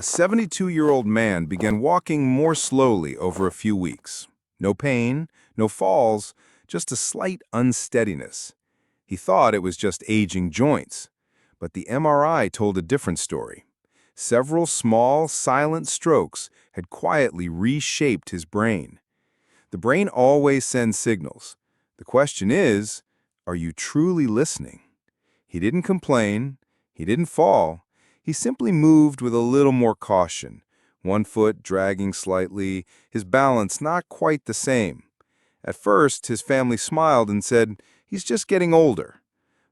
A 72-year-old man began walking more slowly over a few weeks. No pain, no falls, just a slight unsteadiness. He thought it was just aging joints, but the MRI told a different story. Several small, silent strokes had quietly reshaped his brain. The brain always sends signals. The question is, are you truly listening? He didn't complain. He didn't fall. He simply moved with a little more caution, one foot dragging slightly, his balance not quite the same. At first, his family smiled and said, "He's just getting older."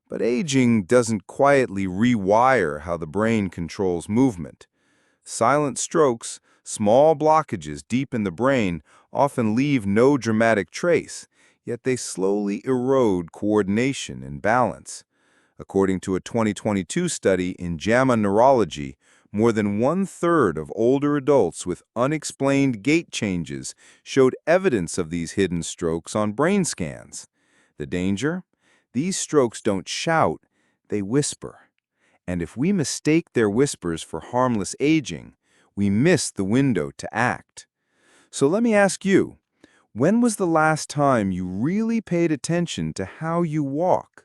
But aging doesn't quietly rewire how the brain controls movement. Silent strokes, small blockages deep in the brain, often leave no dramatic trace, yet they slowly erode coordination and balance. According to a 2022 study in JAMA Neurology, more than one-third of older adults with unexplained gait changes showed evidence of these hidden strokes on brain scans. The danger? These strokes don't shout, they whisper. And if we mistake their whispers for harmless aging, we miss the window to act. So let me ask you, when was the last time you really paid attention to how you walk?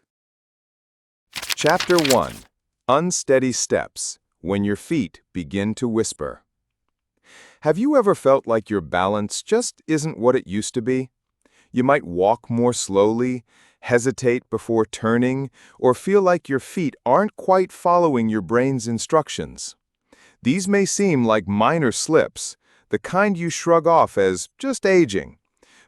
Chapter 1. Unsteady Steps, When Your Feet Begin to Whisper. Have you ever felt like your balance just isn't what it used to be? You might walk more slowly, hesitate before turning, or feel like your feet aren't quite following your brain's instructions. These may seem like minor slips, the kind you shrug off as just aging.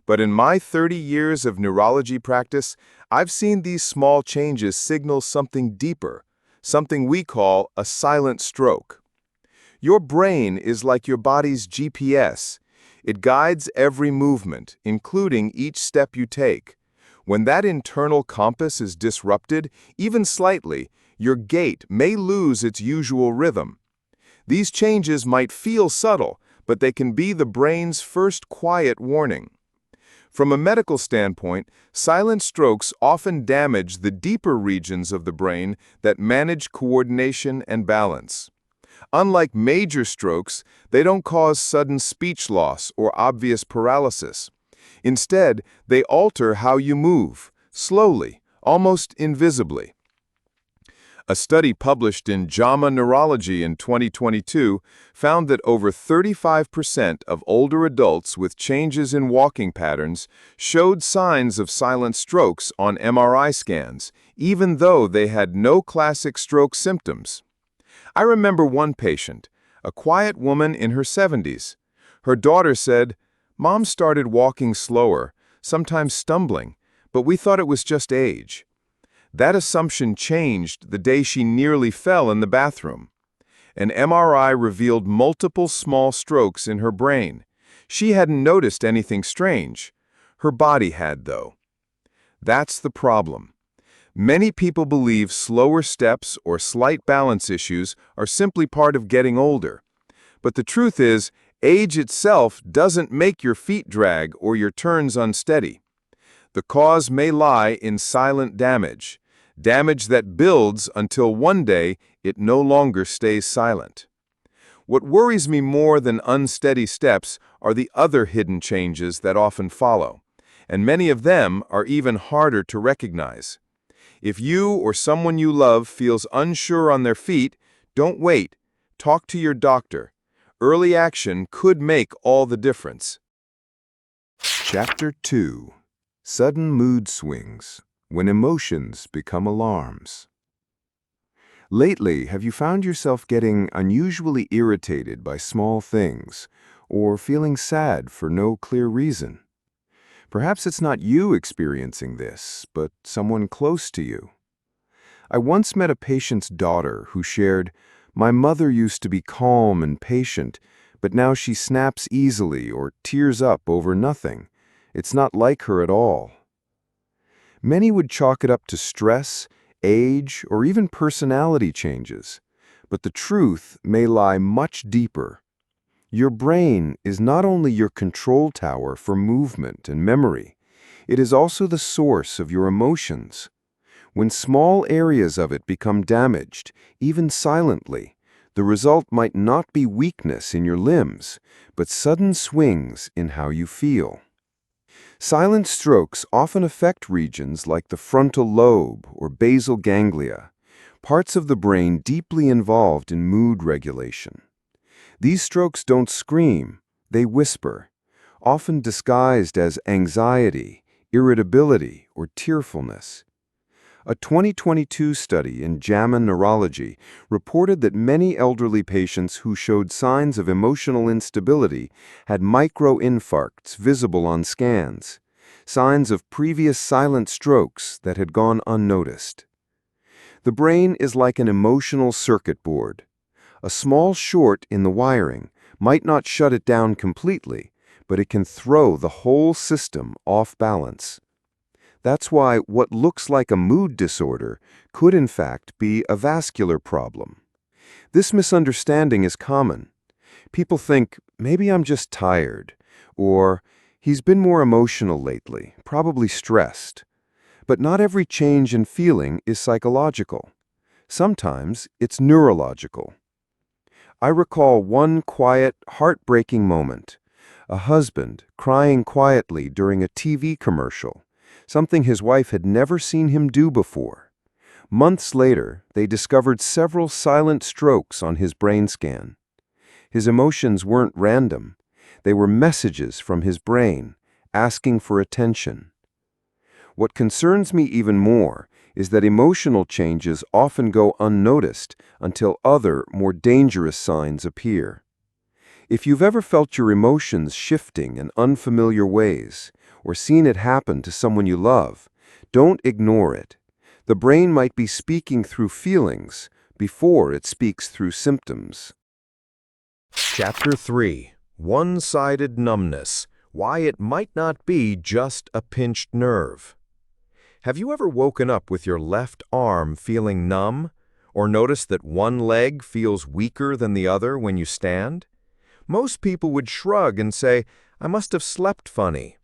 But in my 30 years of neurology practice, I've seen these small changes signal something deeper, something we call a silent stroke. Your brain is like your body's GPS. It guides every movement, including each step you take. When that internal compass is disrupted, even slightly, your gait may lose its usual rhythm. These changes might feel subtle, but they can be the brain's first quiet warning. From a medical standpoint, silent strokes often damage the deeper regions of the brain that manage coordination and balance. Unlike major strokes, they don't cause sudden speech loss or obvious paralysis. Instead, they alter how you move, slowly, almost invisibly. A study published in JAMA Neurology in 2022 found that over 35% of older adults with changes in walking patterns showed signs of silent strokes on MRI scans, even though they had no classic stroke symptoms. I remember one patient, a quiet woman in her 70s. Her daughter said, "Mom started walking slower, sometimes stumbling, but we thought it was just age." That assumption changed the day she nearly fell in the bathroom. An MRI revealed multiple small strokes in her brain. She hadn't noticed anything strange. Her body had, though. That's the problem. Many people believe slower steps or slight balance issues are simply part of getting older. But the truth is, age itself doesn't make your feet drag or your turns unsteady. The cause may lie in silent damage. Damage that builds until one day it no longer stays silent. What worries me more than unsteady steps are the other hidden changes that often follow, and many of them are even harder to recognize. If you or someone you love feels unsure on their feet, don't wait. Talk to your doctor. Early action could make all the difference. Chapter 2. Sudden Mood Swings, When Emotions Become Alarms. Lately, have you found yourself getting unusually irritated by small things, or feeling sad for no clear reason? Perhaps it's not you experiencing this, but someone close to you. I once met a patient's daughter who shared, "My mother used to be calm and patient, but now she snaps easily or tears up over nothing. It's not like her at all." Many would chalk it up to stress, age, or even personality changes. But the truth may lie much deeper. Your brain is not only your control tower for movement and memory, it is also the source of your emotions. When small areas of it become damaged, even silently, The result might not be weakness in your limbs, but sudden swings in how you feel. Silent strokes often affect regions like the frontal lobe or basal ganglia, parts of the brain deeply involved in mood regulation. These strokes don't scream, they whisper, often disguised as anxiety, irritability, or tearfulness. A 2022 study in JAMA Neurology reported that many elderly patients who showed signs of emotional instability had microinfarcts visible on scans, signs of previous silent strokes that had gone unnoticed. The brain is like an emotional circuit board. A small short in the wiring might not shut it down completely, but it can throw the whole system off balance. That's why what looks like a mood disorder could in fact be a vascular problem. This misunderstanding is common. People think, maybe I'm just tired, or he's been more emotional lately, probably stressed. But not every change in feeling is psychological. Sometimes it's neurological. I recall one quiet, heartbreaking moment. A husband crying quietly during a TV commercial, something his wife had never seen him do before. Months later, they discovered several silent strokes on his brain scan. His emotions weren't random. They were messages from his brain, asking for attention. What concerns me even more is that emotional changes often go unnoticed until other, more dangerous signs appear. If you've ever felt your emotions shifting in unfamiliar ways, or seen it happen to someone you love, don't ignore it. The brain might be speaking through feelings before it speaks through symptoms. Chapter 3: One-sided numbness. Why it might not be just a pinched nerve. Have you ever woken up with your left arm feeling numb, or noticed that one leg feels weaker than the other when you stand? Most people would shrug and say, "I must have slept funny."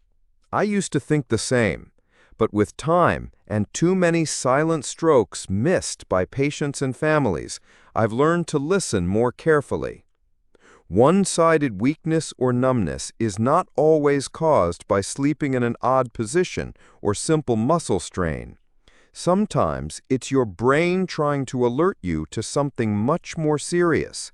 I used to think the same, but with time and too many silent strokes missed by patients and families, I've learned to listen more carefully. One-sided weakness or numbness is not always caused by sleeping in an odd position or simple muscle strain. Sometimes it's your brain trying to alert you to something much more serious.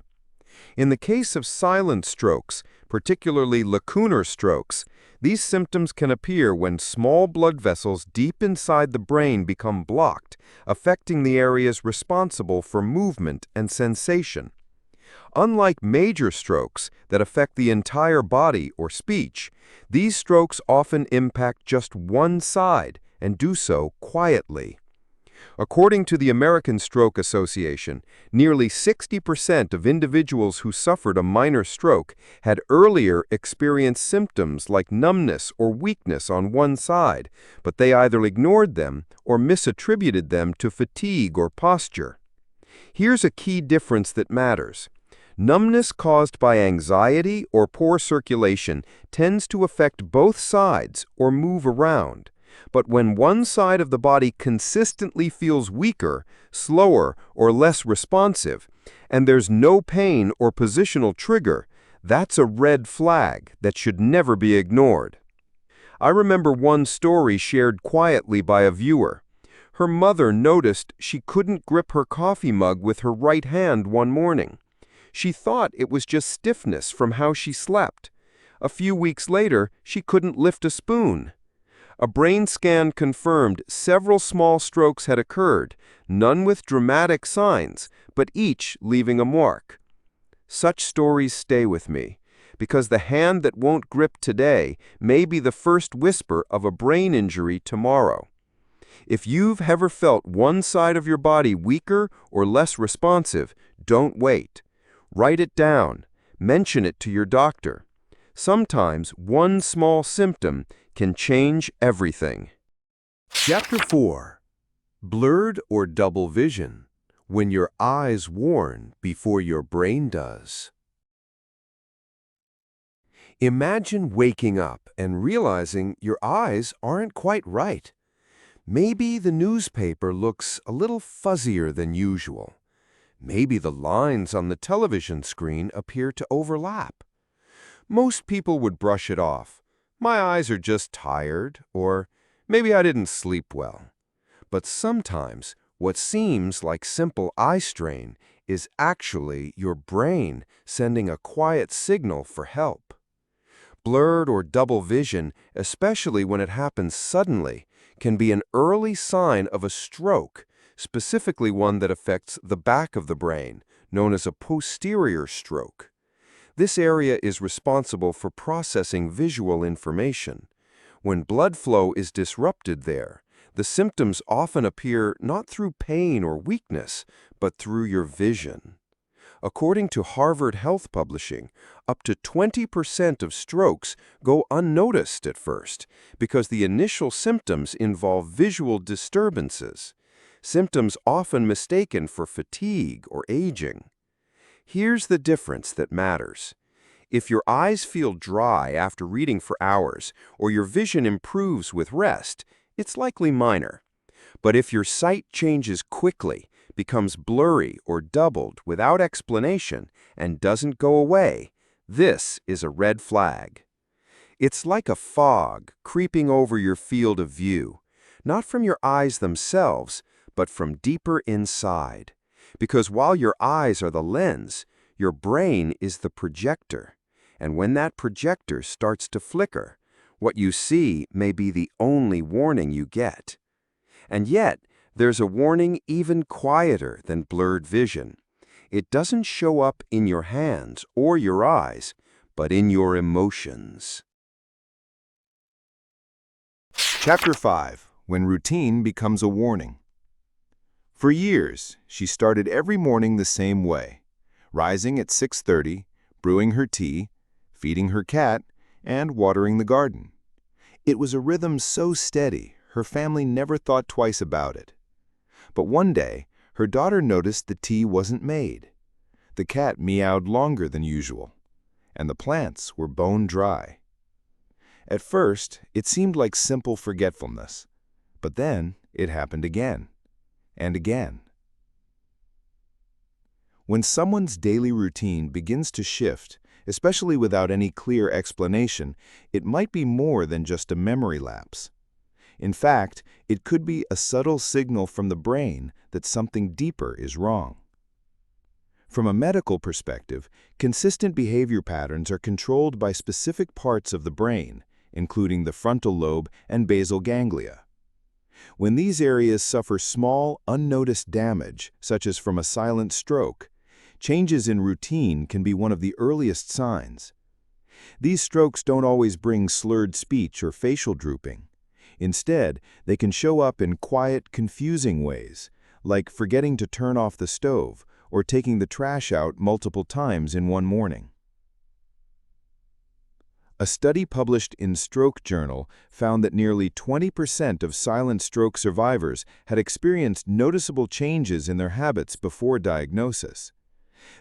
In the case of silent strokes, particularly lacunar strokes, these symptoms can appear when small blood vessels deep inside the brain become blocked, affecting the areas responsible for movement and sensation. Unlike major strokes that affect the entire body or speech, these strokes often impact just one side and do so quietly. According to the American Stroke Association, nearly 60% of individuals who suffered a minor stroke had earlier experienced symptoms like numbness or weakness on one side, but they either ignored them or misattributed them to fatigue or posture. Here's a key difference that matters. Numbness caused by anxiety or poor circulation tends to affect both sides or move around. But when one side of the body consistently feels weaker, slower, or less responsive, and there's no pain or positional trigger, that's a red flag that should never be ignored. I remember one story shared quietly by a viewer. Her mother noticed she couldn't grip her coffee mug with her right hand one morning. She thought it was just stiffness from how she slept. A few weeks later, she couldn't lift a spoon. A brain scan confirmed several small strokes had occurred, none with dramatic signs, but each leaving a mark. Such stories stay with me, because the hand that won't grip today may be the first whisper of a brain injury tomorrow. If you've ever felt one side of your body weaker or less responsive, don't wait. Write it down. Mention it to your doctor. Sometimes one small symptom can change everything. Chapter 4: Blurred or double vision. When your eyes warn before your brain does. Imagine waking up and realizing your eyes aren't quite right. Maybe the newspaper looks a little fuzzier than usual. Maybe the lines on the television screen appear to overlap. Most people would brush it off. My eyes are just tired, or maybe I didn't sleep well. But sometimes, what seems like simple eye strain is actually your brain sending a quiet signal for help. Blurred or double vision, especially when it happens suddenly, can be an early sign of a stroke, specifically one that affects the back of the brain, known as a posterior stroke. This area is responsible for processing visual information. When blood flow is disrupted there, the symptoms often appear not through pain or weakness, but through your vision. According to Harvard Health Publishing, up to 20% of strokes go unnoticed at first because the initial symptoms involve visual disturbances, symptoms often mistaken for fatigue or aging. Here's the difference that matters. If your eyes feel dry after reading for hours, or your vision improves with rest, it's likely minor. But if your sight changes quickly, becomes blurry or doubled without explanation, and doesn't go away, this is a red flag. It's like a fog creeping over your field of view, not from your eyes themselves, but from deeper inside. Because while your eyes are the lens, your brain is the projector. And when that projector starts to flicker, what you see may be the only warning you get. And yet, there's a warning even quieter than blurred vision. It doesn't show up in your hands or your eyes, but in your emotions. Chapter 5. When routine becomes a warning. For years, she started every morning the same way, rising at 6:30, brewing her tea, feeding her cat, and watering the garden. It was a rhythm so steady, her family never thought twice about it. But one day, her daughter noticed the tea wasn't made. The cat meowed longer than usual, and the plants were bone dry. At first, it seemed like simple forgetfulness, but then it happened again and again. When someone's daily routine begins to shift, especially without any clear explanation, it might be more than just a memory lapse. In fact, it could be a subtle signal from the brain that something deeper is wrong. From a medical perspective, consistent behavior patterns are controlled by specific parts of the brain, including the frontal lobe and basal ganglia. When these areas suffer small, unnoticed damage, such as from a silent stroke, changes in routine can be one of the earliest signs. These strokes don't always bring slurred speech or facial drooping. Instead, they can show up in quiet, confusing ways, like forgetting to turn off the stove or taking the trash out multiple times in one morning. A study published in Stroke Journal found that nearly 20% of silent stroke survivors had experienced noticeable changes in their habits before diagnosis.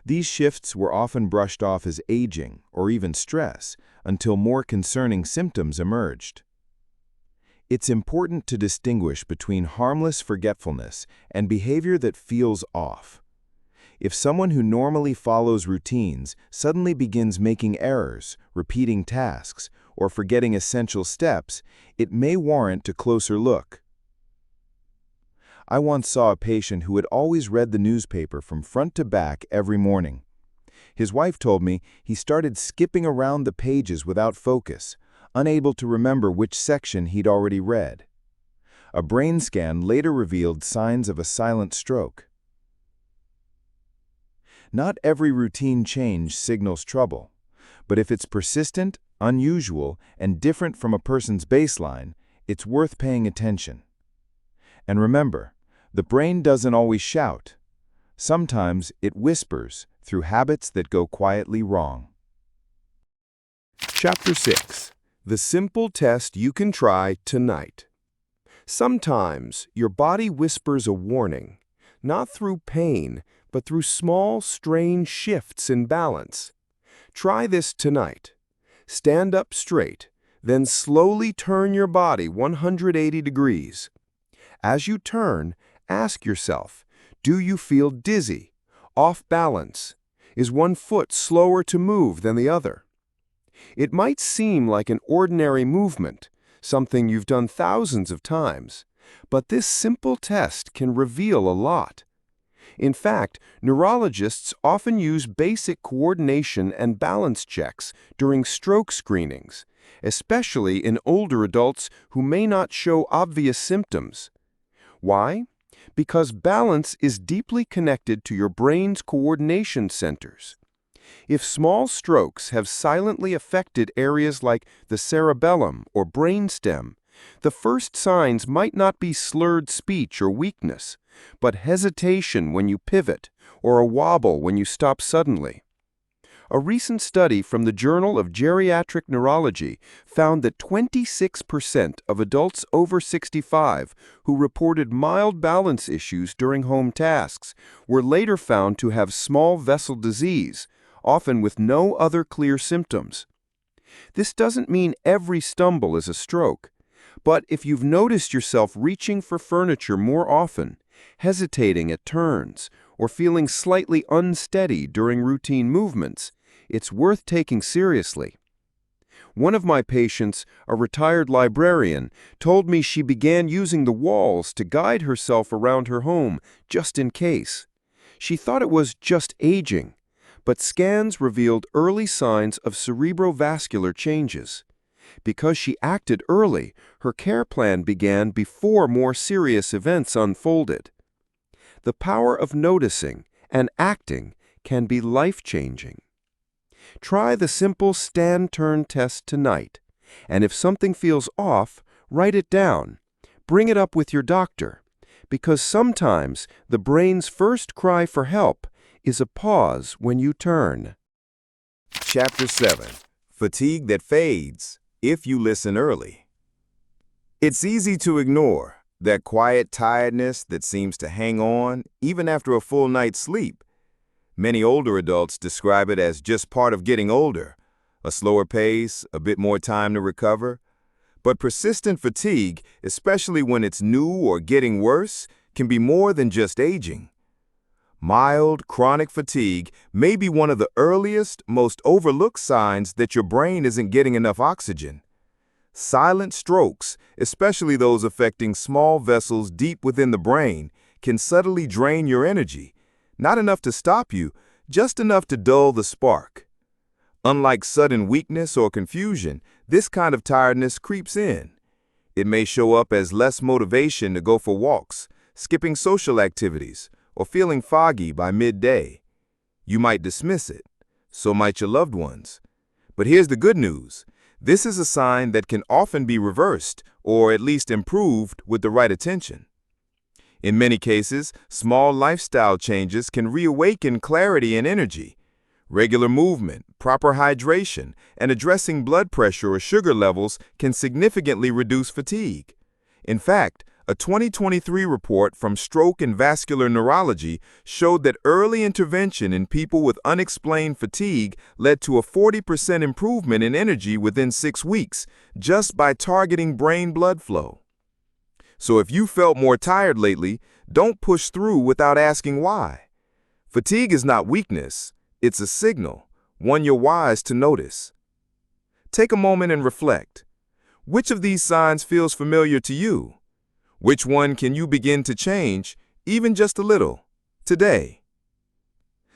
These shifts were often brushed off as aging or even stress until more concerning symptoms emerged. It's important to distinguish between harmless forgetfulness and behavior that feels off. If someone who normally follows routines suddenly begins making errors, repeating tasks, or forgetting essential steps, it may warrant a closer look. I once saw a patient who had always read the newspaper from front to back every morning. His wife told me he started skipping around the pages without focus, unable to remember which section he'd already read. A brain scan later revealed signs of a silent stroke. Not every routine change signals trouble, but if it's persistent, unusual, and different from a person's baseline, it's worth paying attention. And remember, the brain doesn't always shout. Sometimes it whispers through habits that go quietly wrong. Chapter 6. The simple test you can try tonight. Sometimes your body whispers a warning, not through pain, but through small, strange shifts in balance. Try this tonight. Stand up straight, then slowly turn your body 180 degrees. As you turn, ask yourself, do you feel dizzy, off balance? Is one foot slower to move than the other? It might seem like an ordinary movement, something you've done thousands of times, but this simple test can reveal a lot. In fact, neurologists often use basic coordination and balance checks during stroke screenings, especially in older adults who may not show obvious symptoms. Why? Because balance is deeply connected to your brain's coordination centers. If small strokes have silently affected areas like the cerebellum or brainstem, the first signs might not be slurred speech or weakness, but hesitation when you pivot or a wobble when you stop suddenly. A recent study from the Journal of Geriatric Neurology found that 26% of adults over 65 who reported mild balance issues during home tasks were later found to have small vessel disease, often with no other clear symptoms. This doesn't mean every stumble is a stroke, but if you've noticed yourself reaching for furniture more often, hesitating at turns, or feeling slightly unsteady during routine movements, it's worth taking seriously. One of my patients, a retired librarian, told me she began using the walls to guide herself around her home just in case. She thought it was just aging, but scans revealed early signs of cerebrovascular changes. Because she acted early, her care plan began before more serious events unfolded. The power of noticing and acting can be life-changing. Try the simple stand-turn test tonight, and if something feels off, write it down. Bring it up with your doctor, because sometimes the brain's first cry for help is a pause when you turn. Chapter 7. Fatigue that fades if you listen early. It's easy to ignore that quiet tiredness that seems to hang on even after a full night's sleep. Many older adults describe it as just part of getting older, a slower pace, a bit more time to recover. But persistent fatigue, especially when it's new or getting worse, can be more than just aging. Mild, chronic fatigue may be one of the earliest, most overlooked signs that your brain isn't getting enough oxygen. Silent strokes, especially those affecting small vessels deep within the brain, can subtly drain your energy. Not enough to stop you, just enough to dull the spark. Unlike sudden weakness or confusion, this kind of tiredness creeps in. It may show up as less motivation to go for walks, skipping social activities, or feeling foggy by midday. You might dismiss it. So might your loved ones. But here's the good news. This is a sign that can often be reversed, or at least improved with the right attention. In many cases, small lifestyle changes can reawaken clarity and energy. Regular movement, proper hydration, and addressing blood pressure or sugar levels can significantly reduce fatigue. In fact, a 2023 report from Stroke and Vascular Neurology showed that early intervention in people with unexplained fatigue led to a 40% improvement in energy within 6 weeks, just by targeting brain blood flow. So if you felt more tired lately, don't push through without asking why. Fatigue is not weakness, it's a signal, one you're wise to notice. Take a moment and reflect. Which of these signs feels familiar to you? Which one can you begin to change, even just a little, today?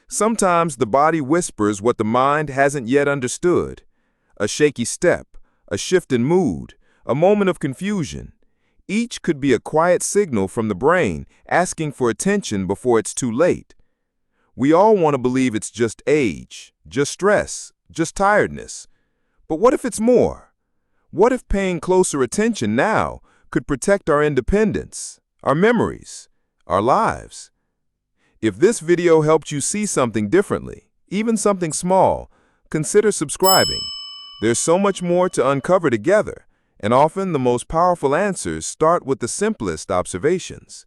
Sometimes the body whispers what the mind hasn't yet understood. A shaky step, a shift in mood, a moment of confusion. Each could be a quiet signal from the brain asking for attention before it's too late. We all want to believe it's just age, just stress, just tiredness. But what if it's more? What if paying closer attention now could protect our independence, our memories, our lives? If this video helped you see something differently, even something small, consider subscribing. There's so much more to uncover together, and often the most powerful answers start with the simplest observations.